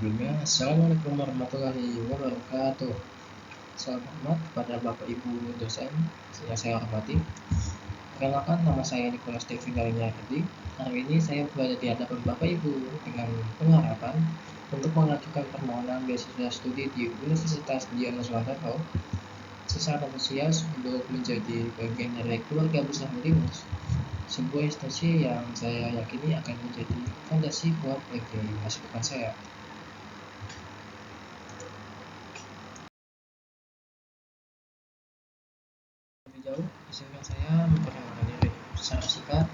sebelumnya, Assalamualaikum warahmatullahi wabarakatuh. Salam hormat kepada Bapak Ibu dosen yang saya hormati. Perkenalkan, nama saya Nicholas Devin Galinyardi. Hari ini saya berada di hadapan Bapak Ibu dengan pengharapan untuk mengajukan permohonan beasiswa studi di Universitas Diponegoro secara antusias untuk menjadi bagian dari keluarga besar Linus, sebuah institusi yang saya yakini akan menjadi fondasi kuat bagi masa depan saya. Lebih jauh, izinkan saya memperkenalkan diri secara singkat.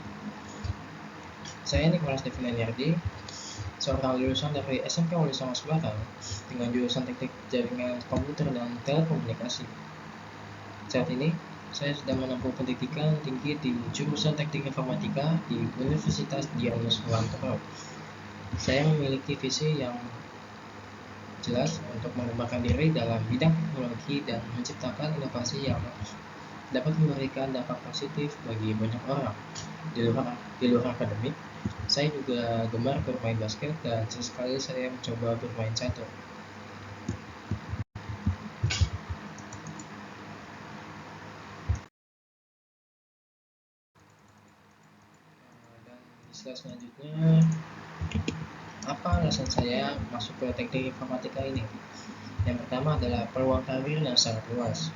Saya Nicholas Devin Galinyardi, seorang lulusan dari SMP Wali Songo Semarang dengan jurusan Teknik Jaringan Komputer dan Telekomunikasi. Saat ini, saya sedang menempuh pendidikan tinggi di jurusan Teknik Informatika di Universitas Diponegoro. Saya memiliki visi yang jelas untuk mengembangkan diri dalam bidang teknologi dan menciptakan inovasi yang dapat memberikan dampak positif bagi banyak orang. Di luar akademik, saya juga gemar bermain basket dan sesekali saya mencoba bermain catur. Dan di slide selanjutnya, apa alasan saya masuk ke teknik informatika ini? Yang pertama adalah peluang karir yang sangat luas.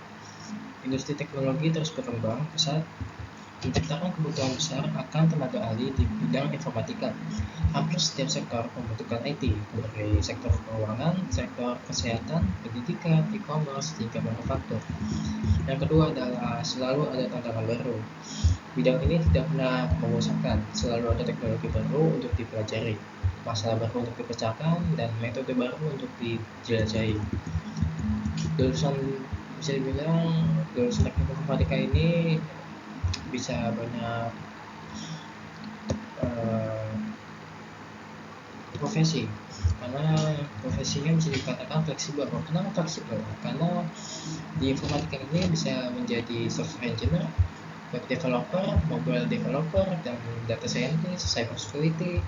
Industri teknologi terus berkembang pesat, menciptakan kebutuhan besar akan tenaga ahli di bidang informatika. Hampir setiap sektor membutuhkan IT, dari sektor keuangan, sektor kesehatan, pendidikan, e-commerce, hingga manufaktur. Yang kedua adalah selalu ada tantangan baru. Bidang ini tidak pernah membosankan, selalu ada teknologi baru untuk dipelajari, masalah baru untuk dipecahkan, dan metode baru untuk dijelajahi. Bisa dibilang lulusan teknik informatika ini bisa banyak profesi, karena profesinya bisa dikatakan fleksibel. Kenapa fleksibel? Karena di informatika ini bisa menjadi software engineer, web developer, mobile developer, dan data scientist, cyber security,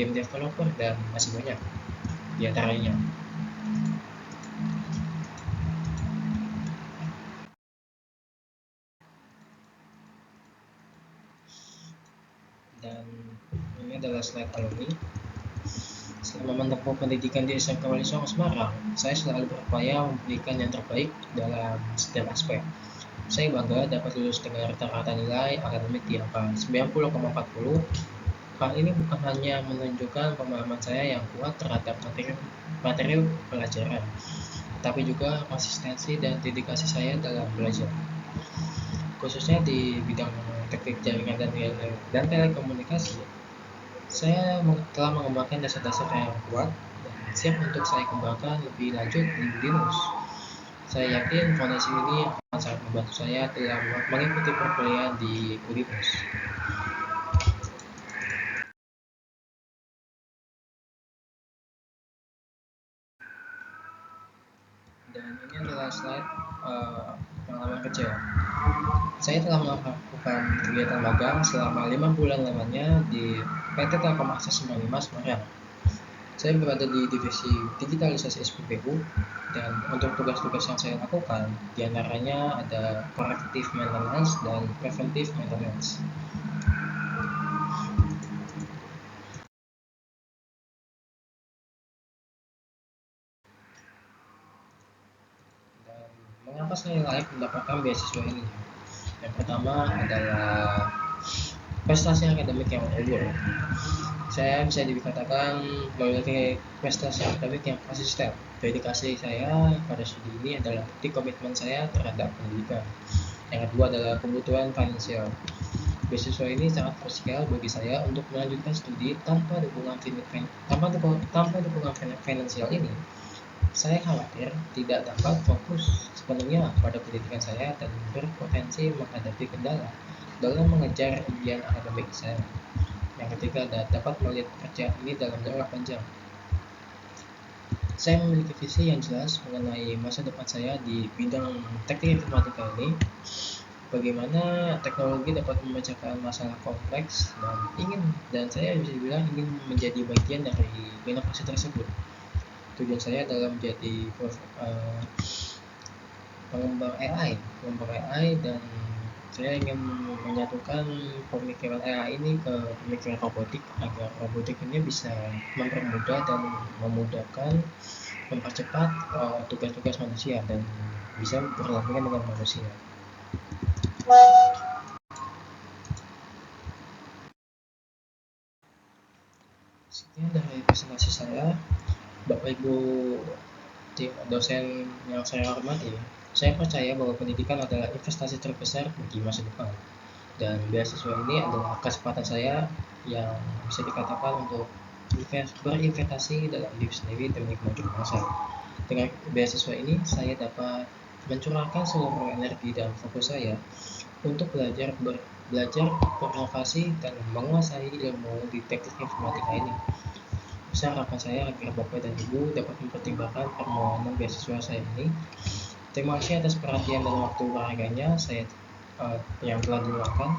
game developer, dan masih banyak di antaranya. Dan ini adalah slide alumni. Selama menempuh pendidikan di SMK Wali Songo Semarang, saya selalu berupaya memberikan yang terbaik dalam setiap aspek. Saya bangga dapat lulus dengan rata-rata nilai akademik di angka 90,40. Hal ini bukan hanya menunjukkan pemahaman saya yang kuat terhadap materi pelajaran, tapi juga konsistensi dan dedikasi saya dalam belajar. Khususnya di bidang teknik jaringan dan telekomunikasi, saya telah mengembangkan dasar-dasar yang kuat dan siap untuk saya kembangkan lebih lanjut di Linus. Saya yakin fondasi ini akan sangat membantu saya dalam mengikuti perkuliahan di Linus. Dan ini adalah slide pengalaman kerja. Saya telah melakukan kegiatan magang selama 5 bulan lamanya di PT Telkom Akses 95 Semarang. Saya berada di divisi digitalisasi SPBU, dan untuk tugas-tugas yang saya lakukan diantaranya ada corrective maintenance dan preventive maintenance. Dan mengapa saya layak mendapatkan beasiswa ini? Yang pertama adalah prestasi akademik yang unggul. Saya bisa dikatakan memiliki prestasi akademik yang konsisten. Dedikasi saya pada studi ini adalah bukti komitmen saya terhadap pendidikan. Yang kedua adalah kebutuhan finansial. Beasiswa ini sangat krusial bagi saya untuk melanjutkan studi tanpa dukungan finansial ini. Saya khawatir tidak dapat fokus sepenuhnya pada pendidikan saya dan berpotensi menghadapi kendala dalam mengejar impian akademik saya. Yang ketiga, dapat melihat pekerjaan ini dalam jangka panjang. Saya memiliki visi yang jelas mengenai masa depan saya di bidang teknik informatika ini. Bagaimana teknologi dapat memecahkan masalah kompleks, dan saya bisa bilang ingin menjadi bagian dari inovasi tersebut. tujuan saya adalah menjadi pengembang AI, dan saya ingin menyatukan pemikiran AI ini ke pemikiran robotik agar robotik ini bisa mempermudah dan mempercepat tugas-tugas manusia dan bisa berdampingan dengan manusia. Sekian dari presentasi saya, Bapak Ibu dosen yang saya hormati. Saya percaya bahwa pendidikan adalah investasi terbesar bagi masa depan, dan beasiswa ini adalah kesempatan saya yang bisa dikatakan untuk berinvestasi dalam diri sendiri demi kemajuan bangsa. Dengan beasiswa ini, saya dapat mencurahkan seluruh energi dan fokus saya untuk belajar berinovasi dan menguasai ilmu di teknik informatika ini. Besar harapan saya agar Bapak dan Ibu dapat mempertimbangkan permohonan beasiswa saya ini. Terima kasih atas perhatian dan waktu berharganya yang telah diluangkan.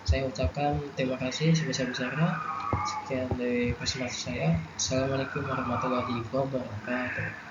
Saya ucapkan terima kasih sebesar-besarnya. Sekian dari presentasi saya. Assalamualaikum warahmatullahi wabarakatuh.